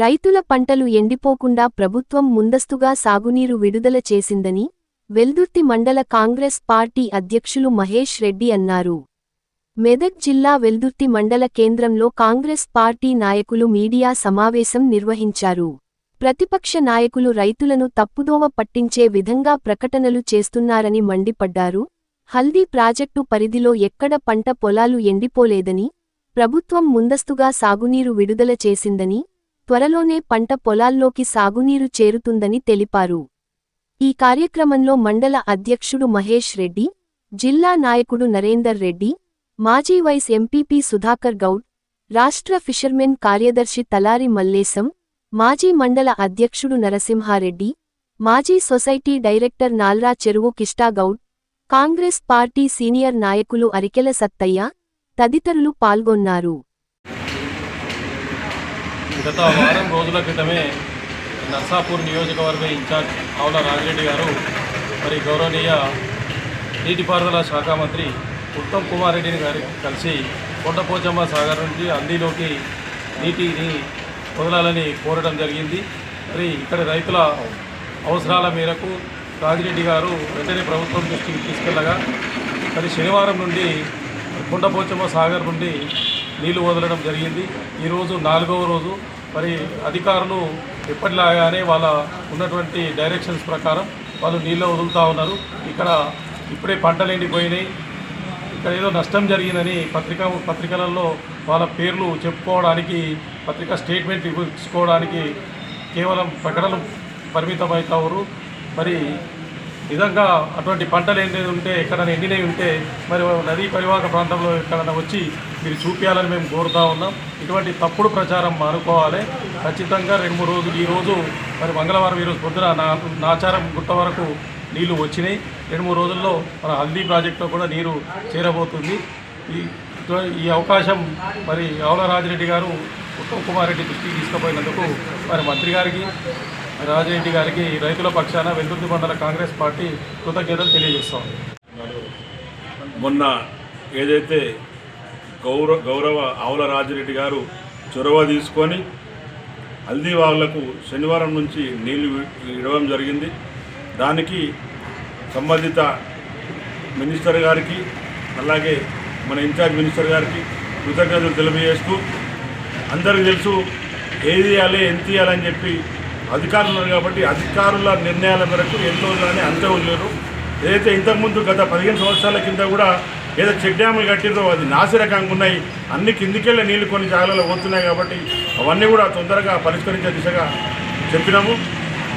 రైతుల పంటలు ఎండిపోకుండా ప్రభుత్వం ముందస్తుగా సాగునీరు విడుదల చేసిందని వెల్దుర్తి మండల కాంగ్రెస్ పార్టీ అధ్యక్షులు మహేష్ రెడ్డి అన్నారు. మెదక్ జిల్లా వెల్దుర్తి మండల కేంద్రంలో కాంగ్రెస్ పార్టీ నాయకులు మీడియా సమావేశం నిర్వహించారు. ప్రతిపక్ష నాయకులు రైతులను తప్పుదోవ పట్టించే విధంగా ప్రకటనలు చేస్తున్నారని మండిపడ్డారు. హల్దీ ప్రాజెక్టు పరిధిలో ఎక్కడ పంట పొలాలు ఎండిపోలేదని, ప్రభుత్వం ముందస్తుగా సాగునీరు విడుదల చేసిందని, త్వరలోనే పంట పొలాల్లోకి సాగునీరు చేరుతుందని తెలిపారు. ఈ కార్యక్రమంలో మండల అధ్యక్షుడు మహేష్ రెడ్డి, జిల్లా నాయకుడు నరేందర్ రెడ్డి, మాజీ వైస్ ఎంపీపీ సుధాకర్ గౌడ్, రాష్ట్ర ఫిషర్మెన్ కార్యదర్శి తలారి మల్లేశం, మాజీ మండల అధ్యక్షుడు నరసింహారెడ్డి, మాజీ సొసైటీ డైరెక్టర్ నాల్రా చెరువు కిష్టాగౌడ్, కాంగ్రెస్ పార్టీ సీనియర్ నాయకులు అరికెల సత్తయ్య తదితరులు పాల్గొన్నారు. గత వారం రోజుల క్రితమే నర్సాపూర్ నియోజకవర్గ ఇన్ఛార్జ్ ఆవుల రాజిరెడ్డి గారు మరి గౌరవనీయ నీటిపారుదల శాఖ మంత్రి ఉత్తమ్ కుమార్ రెడ్డిని గారికి కలిసి కొండపోచమ్మ సాగర్ నుంచి అందిలోకి నీటిని వదలాలని కోరడం జరిగింది. మరి ఇక్కడ రైతుల అవసరాల మేరకు రాజిరెడ్డి గారు వెంటనే ప్రభుత్వం దృష్టికి తీసుకెళ్లగా మరి శనివారం నుండి కొండపోచమ్మ సాగర్ నుండి నీళ్లు వదలడం జరిగింది. ఈరోజు 4వ రోజు. మరి అధికారులు ఎప్పటిలాగానే వాళ్ళ ఉన్నటువంటి డైరెక్షన్స్ ప్రకారం వాళ్ళు నీళ్ళు వదులుతూ ఉన్నారు. ఇక్కడ ఇప్పుడే పంటలు ఎండిపోయినాయి, ఇక్కడ ఏదో నష్టం జరిగిందని పత్రికలలో వాళ్ళ పేర్లు చెప్పుకోవడానికి, పత్రికా స్టేట్మెంట్ ఇచ్చుకోవడానికి కేవలం ప్రకటనలు పరిమితమవుతారు. మరి నిజంగా అటువంటి పంటలు ఎండేది ఉంటే, ఎక్కడైనా ఎండినవి ఉంటే మరి నదీ పరివాహక ప్రాంతంలో ఎక్కడైనా వచ్చి మీరు చూపించాలని మేము కోరుతూ ఉన్నాం. ఇటువంటి తప్పుడు ప్రచారం మానుకోవాలి. ఖచ్చితంగా 2-3 రోజులు, ఈరోజు మరి మంగళవారం, ఈరోజు పొద్దున నాచారం గుట్ట వరకు నీళ్లు వచ్చినాయి. 2-3 రోజుల్లో మన హల్దీ ప్రాజెక్టులో కూడా నీరు చేరబోతుంది. ఈ అవకాశం మరి ఆవుల రాజిరెడ్డి గారు ఉత్తమ్ కుమార్ రెడ్డి దృష్టికి తీసుకుపోయినందుకు మరి మంత్రి గారికి, రాజిరెడ్డి గారికి రైతుల పక్షాన వెల్దుర్తి మండల కాంగ్రెస్ పార్టీ కృతజ్ఞతలు తెలియజేస్తాం. మొన్న ఏదైతే గౌరవ ఆవుల రాజిరెడ్డి గారు చొరవ తీసుకొని హల్దీ వాగులకు శనివారం నుంచి నీళ్లు ఇవ్వడం జరిగింది. దానికి సంబంధిత మినిస్టర్ గారికి, అలాగే మన ఇన్ఛార్జ్ మినిస్టర్ గారికి కృతజ్ఞతలు తెలియజేస్తూ, అందరికీ తెలుసు ఏది ఇవ్వాలి, ఎంత ఇవ్వాలని చెప్పి అధికారులు ఉన్నారు కాబట్టి అధికారుల నిర్ణయాల మేరకు ఎంతో కానీ అంతే వదిలేరు. ఏదైతే ఇంతకుముందు గత 15 సంవత్సరాల కింద కూడా ఏదో చెక్ డ్యాములు కట్టిరో అది నాసిరకంగా ఉన్నాయి, అన్ని కిందికెళ్ళే నీళ్లు కొన్ని జాగాలలో పోతున్నాయి. కాబట్టి అవన్నీ కూడా తొందరగా పరిష్కరించే దిశగా చెప్పినాము.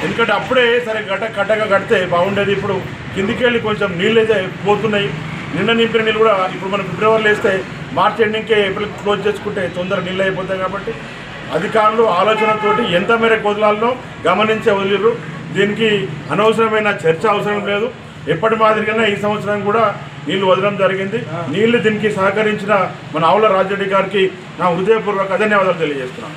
ఎందుకంటే అప్పుడే సరే కట్టగా కడితే బాగుండేది. ఇప్పుడు కిందికెళ్ళి కొంచెం నీళ్ళు అయితే పోతున్నాయి. నిన్న నింపిన నీళ్ళు కూడా ఇప్పుడు మనం ఫిబ్రవరిలో వేస్తే మార్చి ఎండింగ్కే ఏప్రిల్ క్లోజ్ చేసుకుంటే తొందర నీళ్ళు అయిపోతాయి. కాబట్టి అధికారులు ఆలోచనతోటి ఎంత మేరకు వదలాలనో గమనించే వదిలిరు. దీనికి అనవసరమైన చర్చ అవసరం లేదు. ఎప్పటి మాదిరిగానే ఈ సంవత్సరం కూడా నీళ్లు వదలడం జరిగింది. నీళ్లు దీనికి సహకరించిన మన ఆవుల రాజిరెడ్డి గారికి నా హృదయపూర్వక ధన్యవాదాలు తెలియజేస్తున్నాను.